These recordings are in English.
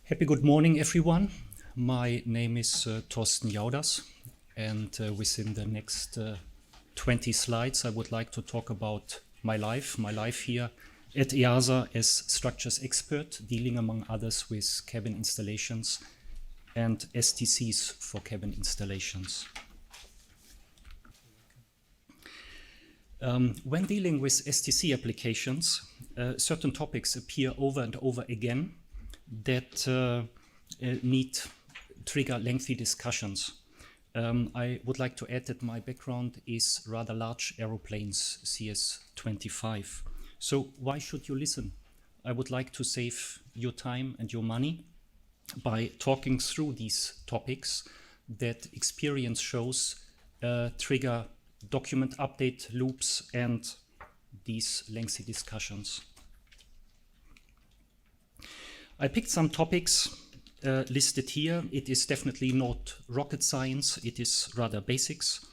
Happy good morning, everyone. My name is Thorsten Jauders, and within the next 20 slides, I would like to talk about my life here at EASA as structures expert, dealing among others with cabin installations and STCs for cabin installations. When dealing with STC applications, certain topics appear over and over again that trigger lengthy discussions. I would like to add that my background is rather large aeroplanes, CS-25. So why should you listen? I would like to save your time and your money by talking through these topics that experience shows trigger document update loops and these lengthy discussions. I picked some topics listed here. It is definitely not rocket science, it is rather basics.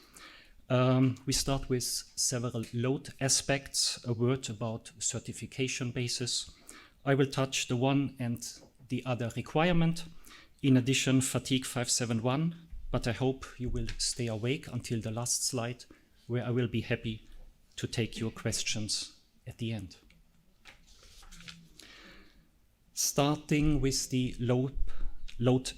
We start with several load aspects, a word about certification basis. I will touch the one and the other requirement. In addition, fatigue 571, but I hope you will stay awake until the last slide, where I will be happy to take your questions at the end. Starting with the load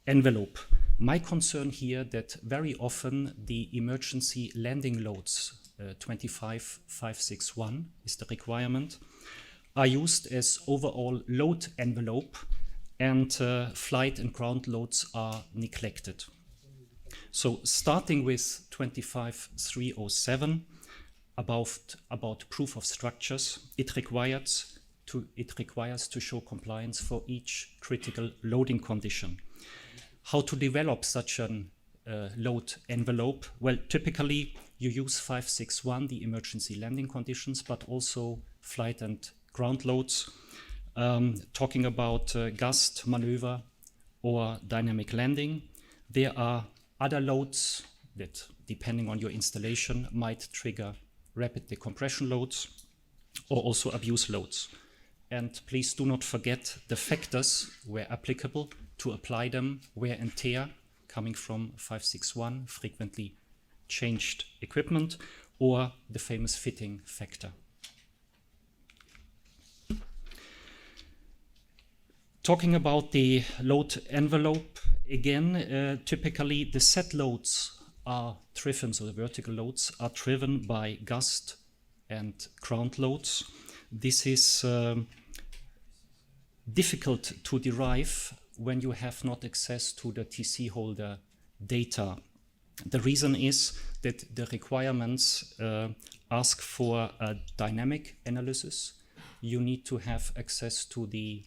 envelope. My concern here that very often the emergency landing loads, 25561 is the requirement, are used as overall load envelope, and flight and ground loads are neglected. So starting with 25307 about proof of structures, it requires to show compliance for each critical loading condition. How to develop such a load envelope? Well, typically you use 561, the emergency landing conditions, but also flight and ground loads. Talking about gust, maneuver, or dynamic landing. There are other loads that, depending on your installation, might trigger rapid decompression loads or also abuse loads. And please do not forget the factors where applicable to apply them, wear and tear coming from 561, frequently changed equipment, or the famous fitting factor. Talking about the load envelope, again, typically the set loads are driven, so the vertical loads are driven by gust and ground loads. This is difficult to derive when you have not access to the TC holder data. The reason is that the requirements ask for a dynamic analysis. You need to have access to the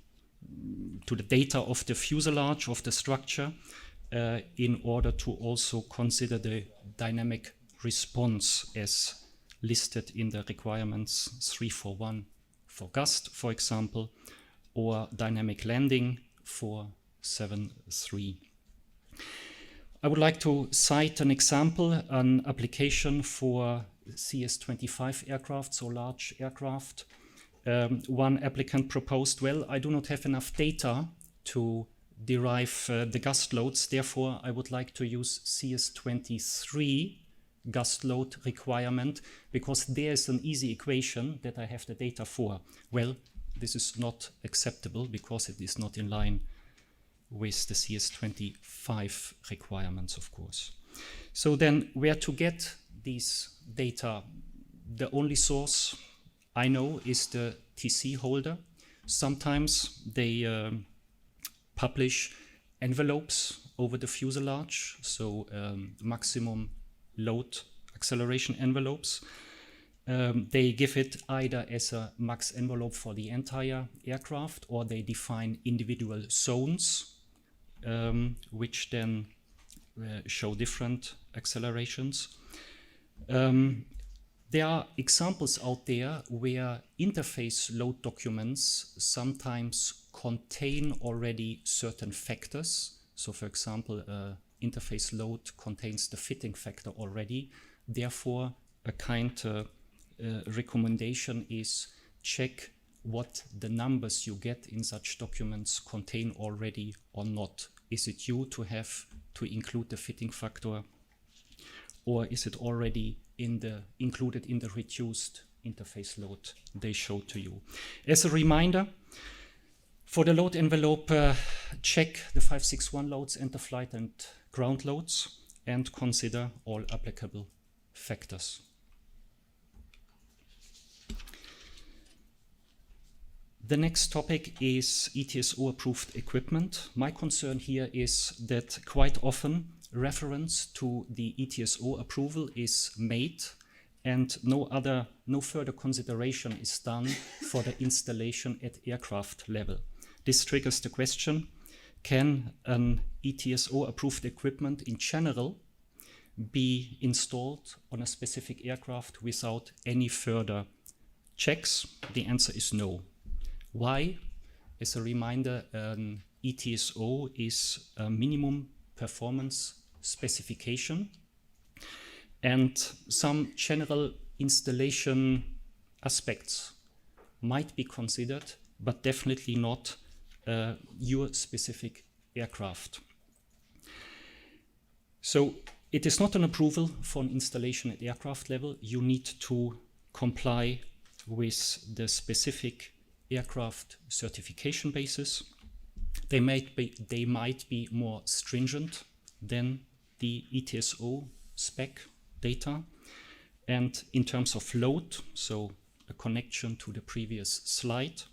data of the fuselage, of the structure, in order to also consider the dynamic response as listed in the requirements 341 for gust, for example, or dynamic landing for 7.3. I would like to cite an example, an application for CS-25 aircraft, so large aircraft. One applicant proposed, well, I do not have enough data to derive the gust loads, therefore I would like to use CS-23 gust load requirement, because there's an easy equation that I have the data for. Well, this is not acceptable because it is not in line with the CS-25 requirements, of course. So then where to get these data? The only source I know is the TC holder. Sometimes they publish envelopes over the fuselage, so maximum load acceleration envelopes. They give it either as a max envelope for the entire aircraft, or they define individual zones, which then show different accelerations. There are examples out there where interface load documents sometimes contain already certain factors. So for example, interface load contains the fitting factor already. Therefore, a kind recommendation is check what the numbers you get in such documents contain already or not. Is it due to have to include the fitting factor, or is it already included in the reduced interface load they show to you? As a reminder, for the load envelope, check the 561 loads and the flight and ground loads, and consider all applicable factors. The next topic is ETSO approved equipment. My concern here is that quite often reference to the ETSO approval is made and no further consideration is done for the installation at aircraft level. This triggers the question, can an ETSO approved equipment in general be installed on a specific aircraft without any further checks? The answer is no. Why? As a reminder, an ETSO is a minimum performance specification, and some general installation aspects might be considered, but definitely not your specific aircraft. So it is not an approval for an installation at aircraft level. You need to comply with the specific aircraft certification basis. They might be more stringent than the ETSO spec data. And in terms of load, so a connection to the previous slide,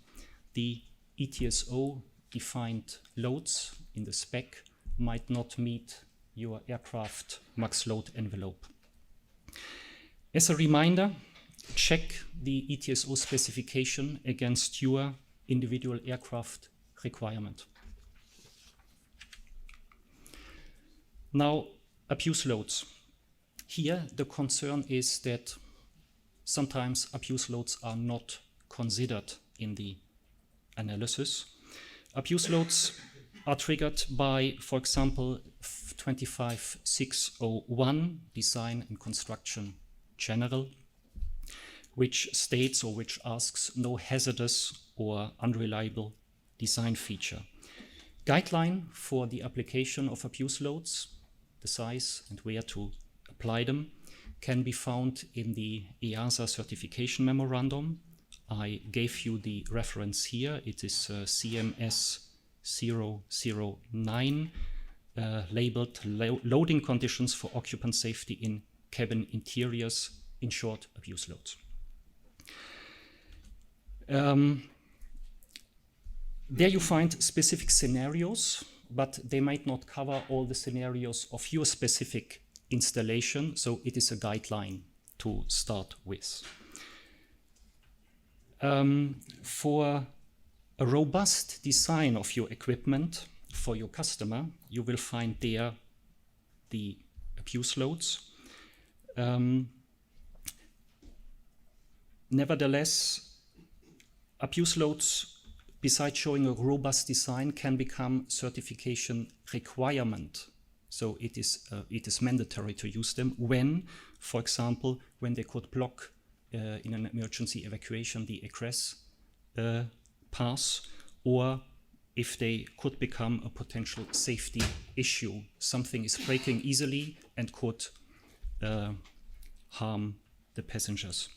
the ETSO defined loads in the spec might not meet your aircraft max load envelope. As a reminder, check the ETSO specification against your individual aircraft requirement. Now, abuse loads. Here, the concern is that sometimes abuse loads are not considered in the analysis. Abuse loads are triggered by, for example, 25601, Design and Construction General, which states or which asks no hazardous or unreliable design feature. Guideline for the application of abuse loads, the size and where to apply them, can be found in the EASA certification memorandum. I gave you the reference here. It is CMS 009, labeled Loading Conditions for Occupant Safety in Cabin Interiors, in short, abuse loads. There you find specific scenarios, but they might not cover all the scenarios of your specific installation, so it is a guideline to start with. For a robust design of your equipment for your customer, you will find there the abuse loads. Nevertheless, abuse loads, besides showing a robust design, can become certification requirement. So it is mandatory to use them when, for example, when they could block in an emergency evacuation the egress pass, or if they could become a potential safety issue. Something is breaking easily and could harm the passengers.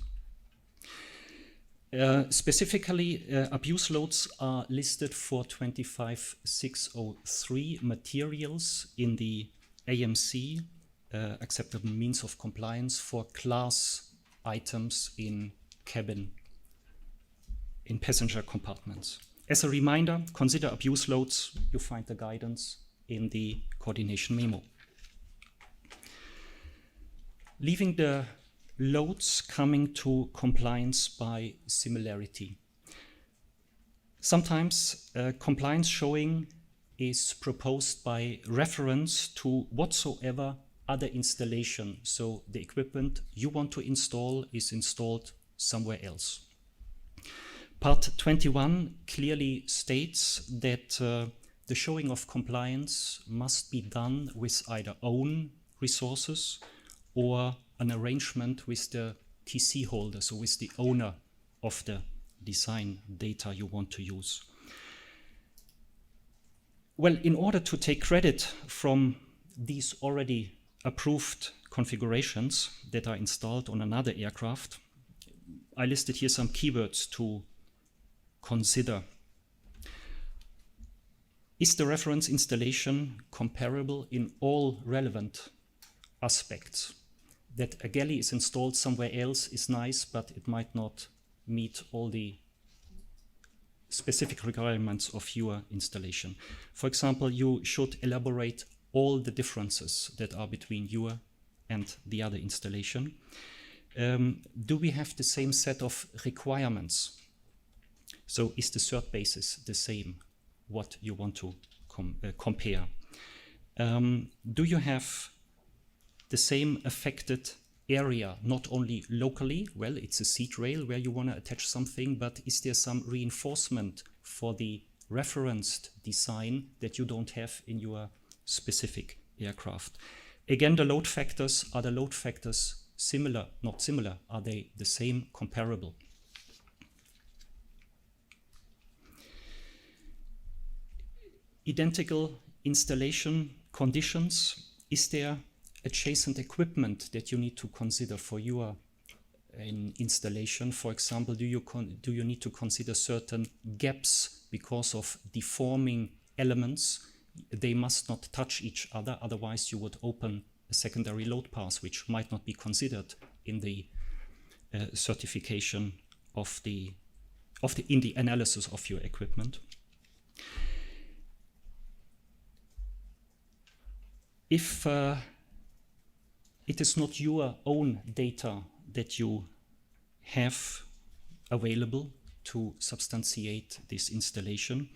Specifically, abuse loads are listed for 25603 materials in the AMC, acceptable means of compliance, for class items in cabin, in passenger compartments. As a reminder, consider abuse loads. You find the guidance in the coordination memo. Leaving the loads coming to compliance by similarity. Sometimes compliance showing is proposed by reference to whatsoever other installation. So the equipment you want to install is installed somewhere else. Part 21 clearly states that the showing of compliance must be done with either own resources or an arrangement with the TC holder, so with the owner of the design data you want to use. Well, in order to take credit from these already approved configurations that are installed on another aircraft, I listed here some keywords to consider. Is the reference installation comparable in all relevant aspects? That a galley is installed somewhere else is nice, but it might not meet all the specific requirements of your installation. For example, you should elaborate all the differences that are between your and the other installation. Do we have the same set of requirements? So is the cert basis the same, what you want to compare? Do you have the same affected area, not only locally? Well, it's a seat rail where you want to attach something, but is there some reinforcement for the referenced design that you don't have in your specific aircraft? Again, the load factors, are the load factors similar, not similar? Are they the same, comparable? Identical installation conditions. Is there adjacent equipment that you need to consider for your installation? For example, do you need to consider certain gaps because of deforming elements? They must not touch each other, otherwise you would open a secondary load path, which might not be considered in the certification of in the analysis of your equipment. If it is not your own data that you have available to substantiate this installation,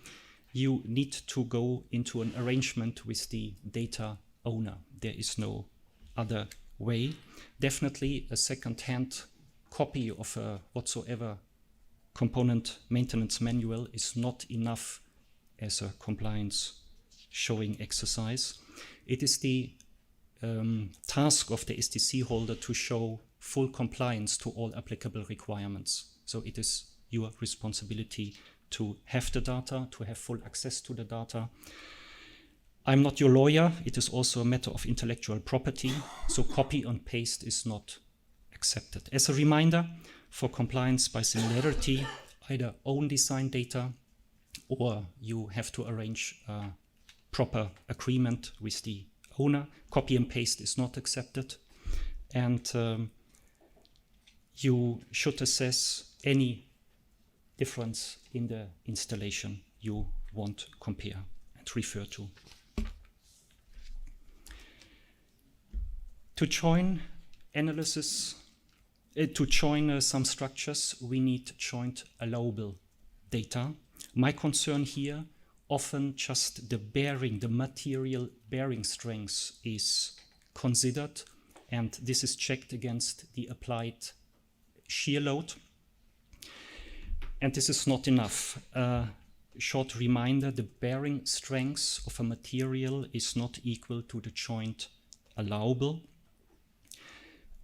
you need to go into an arrangement with the data owner. There is no other way. Definitely a second-hand copy of a whatsoever component maintenance manual is not enough as a compliance showing exercise. It is the task of the STC holder to show full compliance to all applicable requirements. So it is your responsibility to have the data, to have full access to the data. I'm not your lawyer. It is also a matter of intellectual property. So copy and paste is not accepted. As a reminder, for compliance by similarity, either own design data or you have to arrange a proper agreement with the owner. Copy and paste is not accepted. And you should assess any difference in the installation you want to compare and refer to. To join analysis, to join some structures, we need joint allowable data. My concern here, often just the bearing, the material bearing strength is considered, and this is checked against the applied shear load. And this is not enough. Short reminder, the bearing strength of a material is not equal to the joint allowable.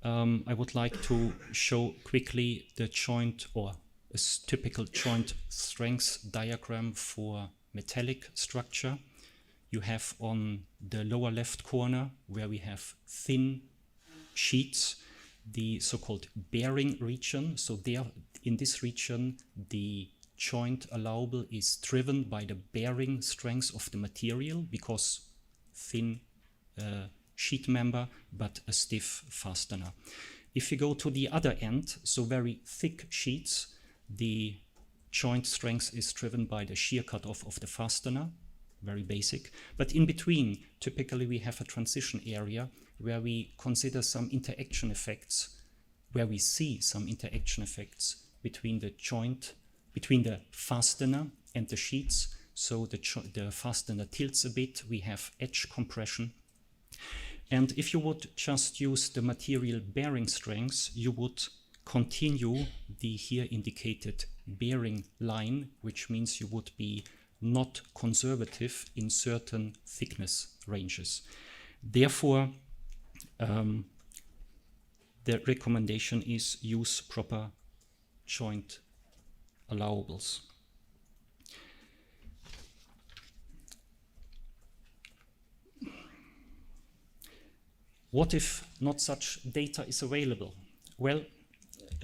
I would like to show quickly the joint or a typical joint strength diagram for metallic structure. You have on the lower left corner, where we have thin sheets, the so-called bearing region. So there, in this region, the joint allowable is driven by the bearing strength of the material, because thin sheet member, but a stiff fastener. If you go to the other end, so very thick sheets, the joint strength is driven by the shear cutoff of the fastener, very basic. But in between, typically we have a transition area where we consider some interaction effects, where we see some interaction effects between the joint, between the fastener and the sheets. So the fastener tilts a bit, we have edge compression. And if you would just use the material bearing strength, you would continue the here indicated bearing line, which means you would be not conservative in certain thickness ranges. Therefore, the recommendation is use proper joint allowables. What if not such data is available? Well,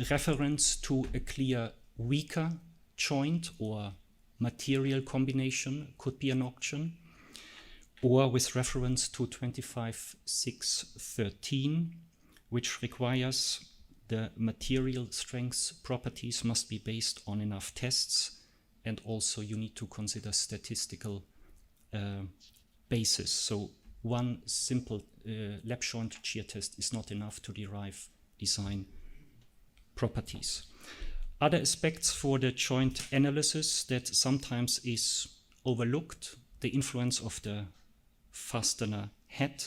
reference to a clear weaker joint or material combination could be an option, or with reference to 25.6.13, which requires the material strength properties must be based on enough tests, and also you need to consider statistical basis. So one simple lap joint shear test is not enough to derive design properties. Other aspects for the joint analysis that sometimes is overlooked: the influence of the fastener head,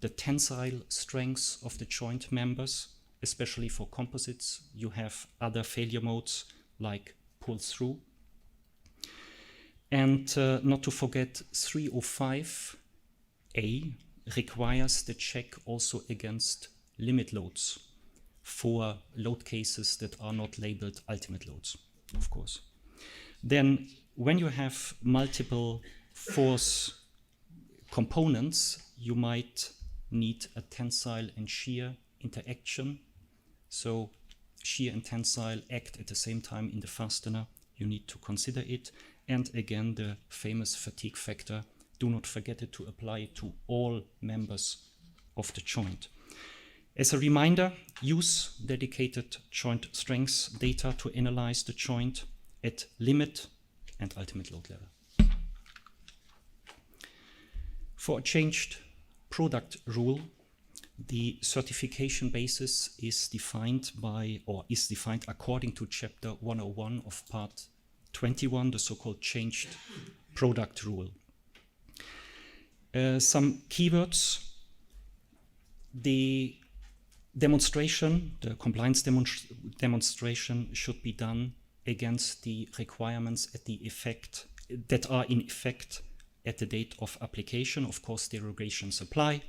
the tensile strengths of the joint members, especially for composites. You have other failure modes like pull through. And not to forget, 305A requires the check also against limit loads for load cases that are not labeled ultimate loads, of course. Then when you have multiple force components, you might need a tensile and shear interaction. So shear and tensile act at the same time in the fastener. You need to consider it. And again, the famous fatigue factor, do not forget it to apply it to all members of the joint. As a reminder, use dedicated joint strengths data to analyze the joint at limit and ultimate load level. For a changed product rule, the certification basis is defined by, or is defined according to chapter 101 of part 21, the so-called changed product rule. Some keywords: the demonstration, the compliance demonstration should be done against the requirements at the effect that are in effect at the date of application. Of course, derogations apply.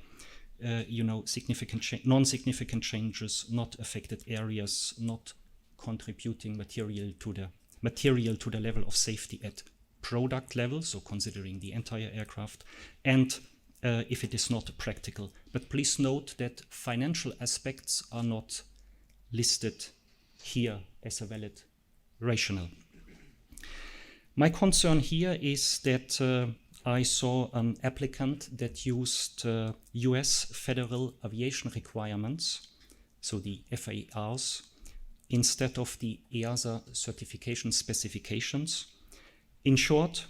Significant non-significant changes, not affected areas, not contributing material to the level of safety at product level, so considering the entire aircraft, and if it is not practical. But please note that financial aspects are not listed here as a valid rationale. My concern here is that I saw an applicant that used US federal aviation requirements, so the FARs, instead of the EASA certification specifications. In short,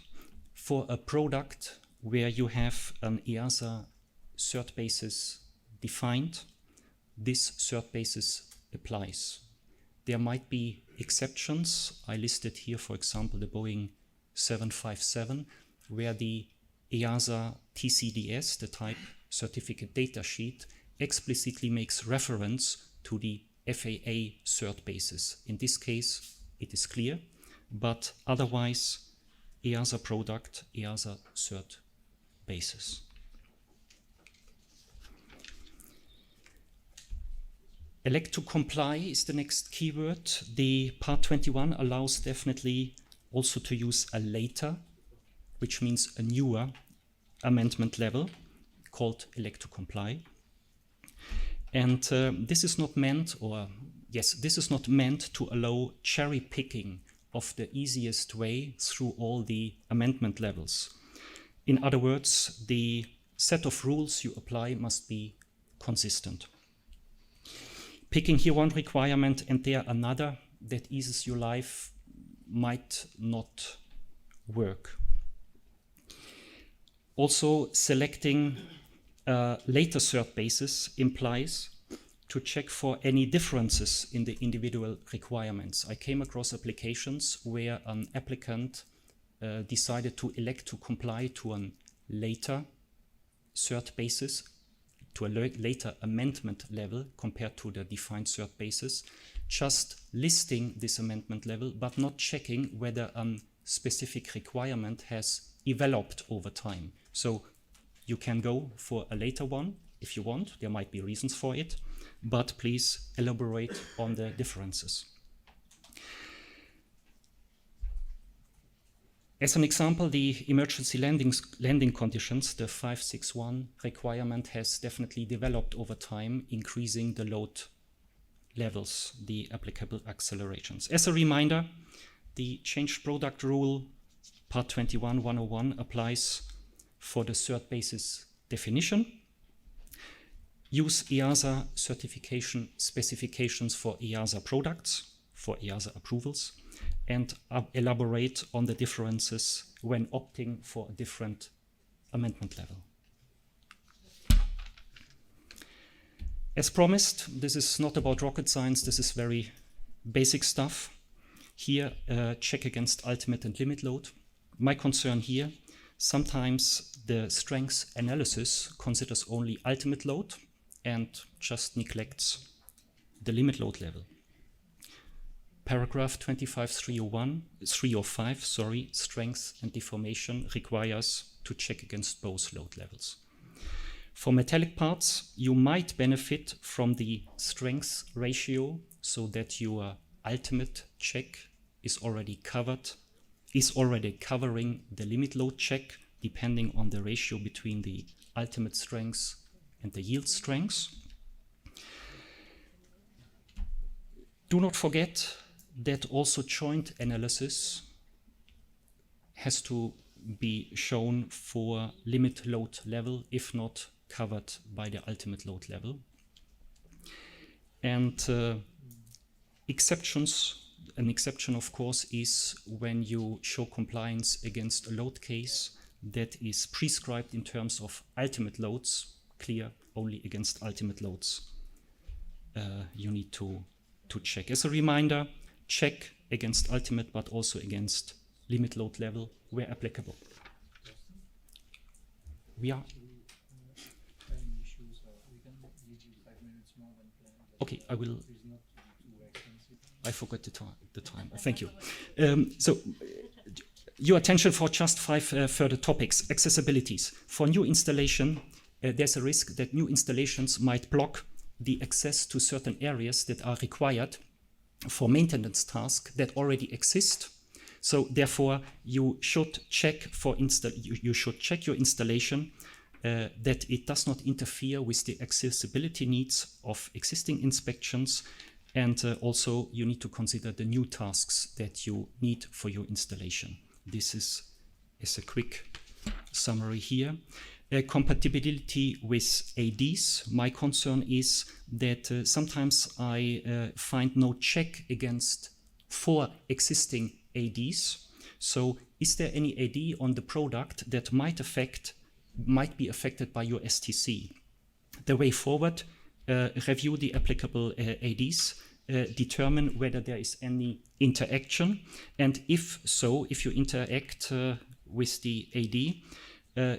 for a product where you have an EASA cert basis defined, this cert basis applies. There might be exceptions. I listed here, for example, the Boeing 757, where the EASA TCDS, the type certificate data sheet, explicitly makes reference to the FAA cert basis. In this case, it is clear, but otherwise, EASA product, EASA cert basis. Elect to comply is the next keyword. The part 21 allows definitely also to use a later, which means a newer amendment level called elect to comply. And this is not meant to allow cherry picking of the easiest way through all the amendment levels. In other words, the set of rules you apply must be consistent. Picking here one requirement and there another that eases your life might not work. Also, selecting a later cert basis implies to check for any differences in the individual requirements. I came across applications where an applicant decided to elect to comply to a later cert basis, to a later amendment level compared to the defined cert basis, just listing this amendment level, but not checking whether a specific requirement has developed over time. So you can go for a later one if you want. There might be reasons for it, but please elaborate on the differences. As an example, the emergency landing conditions, the 561 requirement has definitely developed over time, increasing the load levels, the applicable accelerations. As a reminder, the changed product rule, part 21, 101, applies for the third basis definition. Use EASA certification specifications for EASA products, for EASA approvals, and elaborate on the differences when opting for a different amendment level. As promised, this is not about rocket science, this is very basic stuff. Here, check against ultimate and limit load. My concern here, sometimes the strength analysis considers only ultimate load and just neglects the limit load level. Paragraph 305, strength and deformation requires to check against both load levels. For metallic parts, you might benefit from the strength ratio so that your ultimate check is already covering the limit load check, depending on the ratio between the ultimate strength and the yield strength. Do not forget that also joint analysis has to be shown for limit load level, if not covered by the ultimate load level. And exceptions, an exception of course is when you show compliance against a load case that is prescribed in terms of ultimate loads, clear only against ultimate loads. You need to check. As a reminder, check against ultimate but also against limit load level where applicable. We are. Okay, I will. I forgot the time. Thank you. So, your attention for just 5 further topics. Accessibilities. For new installation, there's a risk that new installations might block the access to certain areas that are required for maintenance tasks that already exist. So therefore, you should check you should check your installation that it does not interfere with the accessibility needs of existing inspections, and also you need to consider the new tasks that you need for your installation. This is a quick summary here. Compatibility with ADs. My concern is that sometimes I find no check against 4 existing ADs. So is there any AD on the product that might be affected by your STC? The way forward, review the applicable ADs, determine whether there is any interaction, and if so, if you interact with the AD,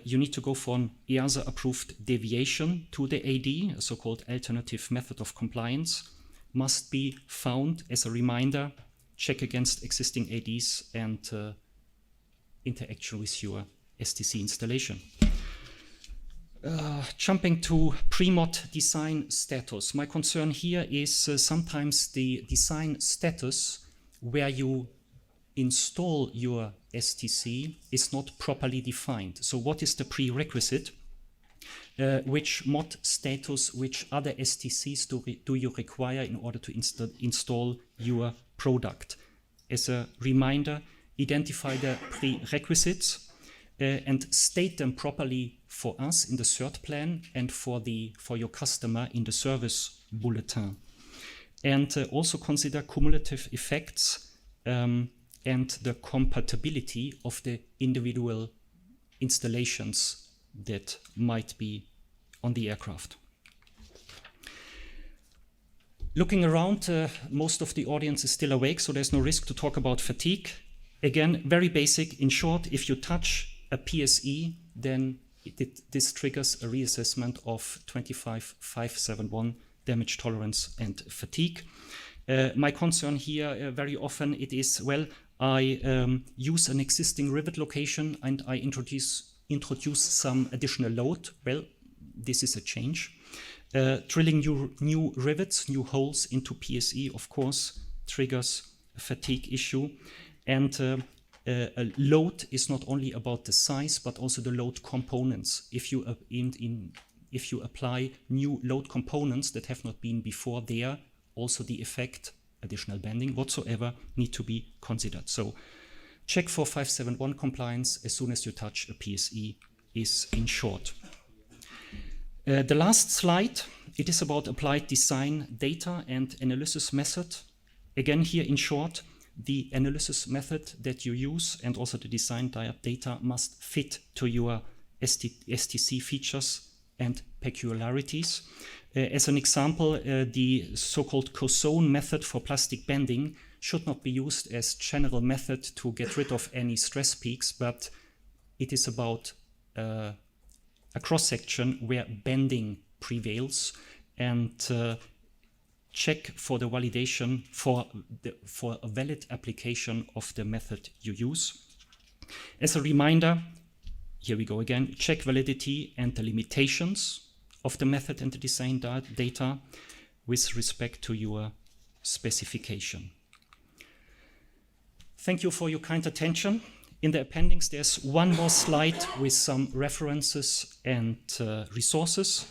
you need to go for an EASA approved deviation to the AD, a so-called alternative method of compliance, must be found. As a reminder, check against existing ADs and interaction with your STC installation. Jumping to pre-mod design status. My concern here is sometimes the design status where you install your STC is not properly defined. So what is the prerequisite? Which mod status, which other STCs do you require in order to install your product? As a reminder, identify the prerequisites and state them properly for us in the cert plan and for your customer in the service bulletin. And also consider cumulative effects and the compatibility of the individual installations that might be on the aircraft. Looking around, most of the audience is still awake, so there's no risk to talk about fatigue. Again, very basic. In short, if you touch a PSE, then this triggers a reassessment of 25571 damage tolerance and fatigue. My concern here very often it is, well, I use an existing rivet location and I introduce some additional load. Well, this is a change. Drilling new rivets, new holes into PSE, of course, triggers a fatigue issue. And a load is not only about the size, but also the load components. If you if you apply new load components that have not been before there, also the effect, additional bending, whatsoever, need to be considered. So check for 571 compliance as soon as you touch a PSE is in short. The last slide, it is about applied design data and analysis method. Again, here in short, the analysis method that you use and also the design data must fit to your STC features and peculiarities. As an example, the so-called Cosone method for plastic bending should not be used as general method to get rid of any stress peaks, but it is about a cross-section where bending prevails, and check for the validation for a valid application of the method you use. As a reminder, here we go again, check validity and the limitations of the method and the design data with respect to your specification. Thank you for your kind attention. In the appendix, there's one more slide with some references and resources.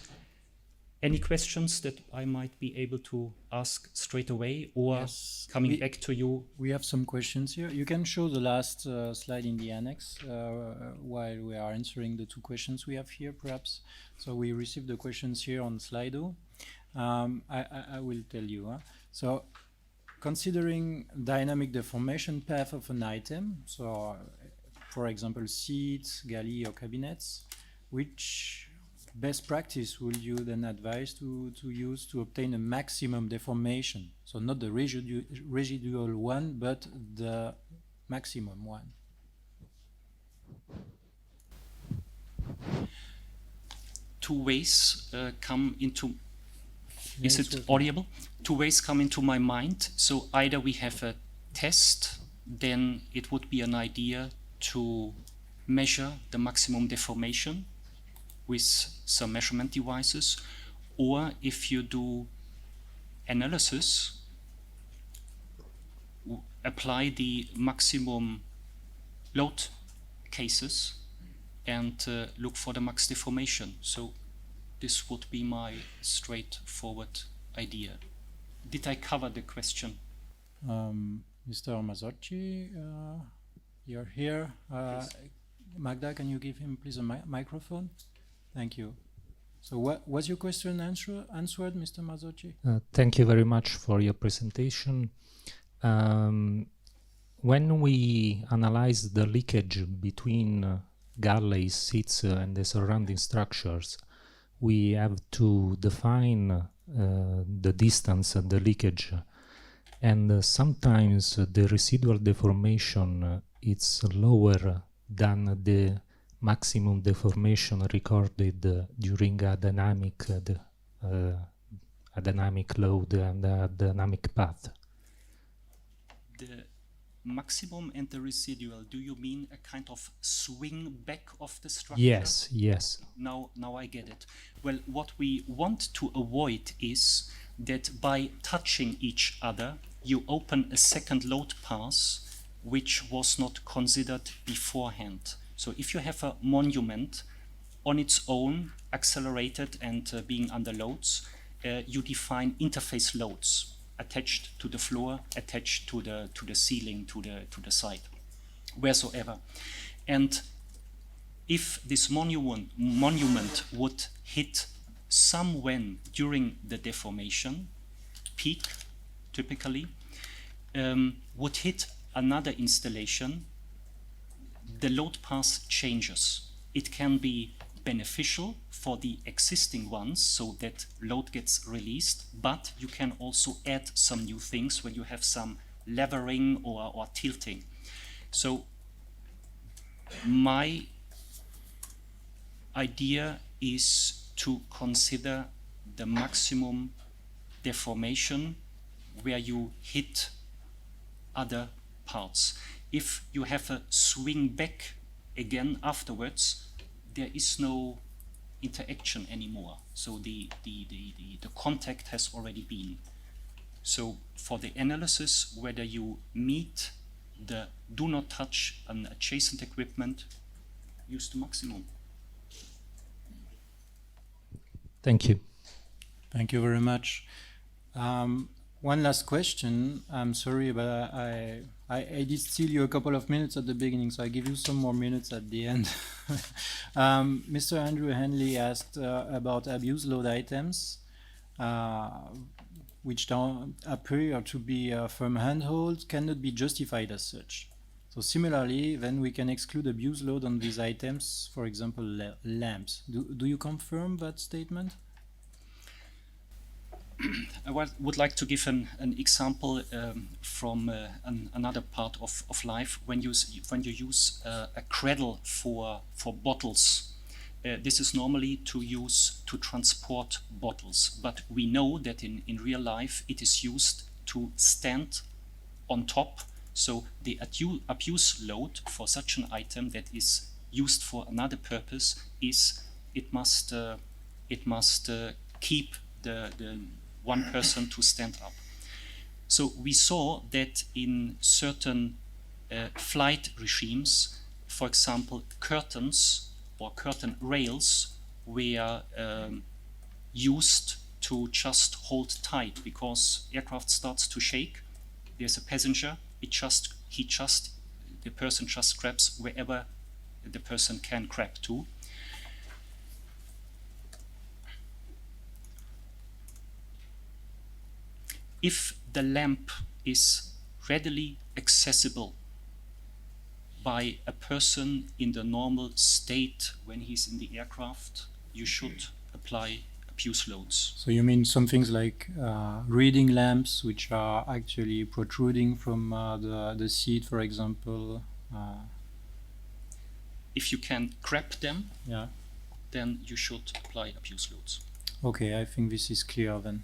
Any questions that I might be able to ask straight away, or yes, coming back to you? We have some questions here. You can show the last slide in the annex while we are answering the two questions we have here, perhaps. So we received the questions here on Slido. I will tell you. So considering dynamic deformation path of an item, so for example, seats, galley, or cabinets, which best practice will you then advise to use to obtain a maximum deformation? So not the residual one, but the maximum one. Two ways come into, is it audible? Two ways come into my mind. So either we have a test, then it would be an idea to measure the maximum deformation with some measurement devices, or if you do analysis, apply the maximum load cases and look for the max deformation. So this would be my straightforward idea. Did I cover the question? Mr. Mazzocchi, you're here. Magda, can you give him please a microphone? Thank you. So what was your question answered, Mr. Mazzocchi? Thank you very much for your presentation. When we analyze the leakage between galleys, seats, and the surrounding structures, we have to define the distance of the leakage. And sometimes the residual deformation is lower than the maximum deformation recorded during a dynamic load and a dynamic path. The maximum and the residual, do you mean a kind of swing back of the structure? Yes, yes. Now I get it. Well, what we want to avoid is that by touching each other, you open a second load pass which was not considered beforehand. So if you have a monument on its own, accelerated and being under loads, you define interface loads attached to the floor, attached to the ceiling, to the side, wheresoever. And if this monument would hit somewhere during the deformation, peak typically, would hit another installation, the load path changes. It can be beneficial for the existing ones so that load gets released, but you can also add some new things when you have some levering or tilting. So my idea is to consider the maximum deformation where you hit other parts. If you have a swing back again afterwards, there is no interaction anymore. So the contact has already been. So for the analysis, whether you meet the do not touch an adjacent equipment, use the maximum. Thank you. Thank you very much. One last question. I'm sorry, but I did steal you a couple of minutes at the beginning, so I give you some more minutes at the end. Mr. Andrew Henley asked about abuse load items, which don't appear to be firm handholds, cannot be justified as such. So similarly, then we can exclude abuse load on these items, for example, lamps. Do you confirm that statement? I would like to give an example from another part of life. When you use a cradle for bottles, this is normally to transport bottles. But we know that in real life it is used to stand on top. So the abuse load for such an item that is used for another purpose is it must keep the one person to stand up. So we saw that in certain flight regimes, for example, curtains or curtain rails were used to just hold tight because aircraft starts to shake. There's a passenger. The person just grabs wherever the person can grab to. If the lamp is readily accessible by a person in the normal state when he's in the aircraft, you should apply abuse loads. So you mean some things like reading lamps, which are actually protruding from the seat, for example? If you can grab them, Yeah. then you should apply abuse loads. Okay, I think this is clear then.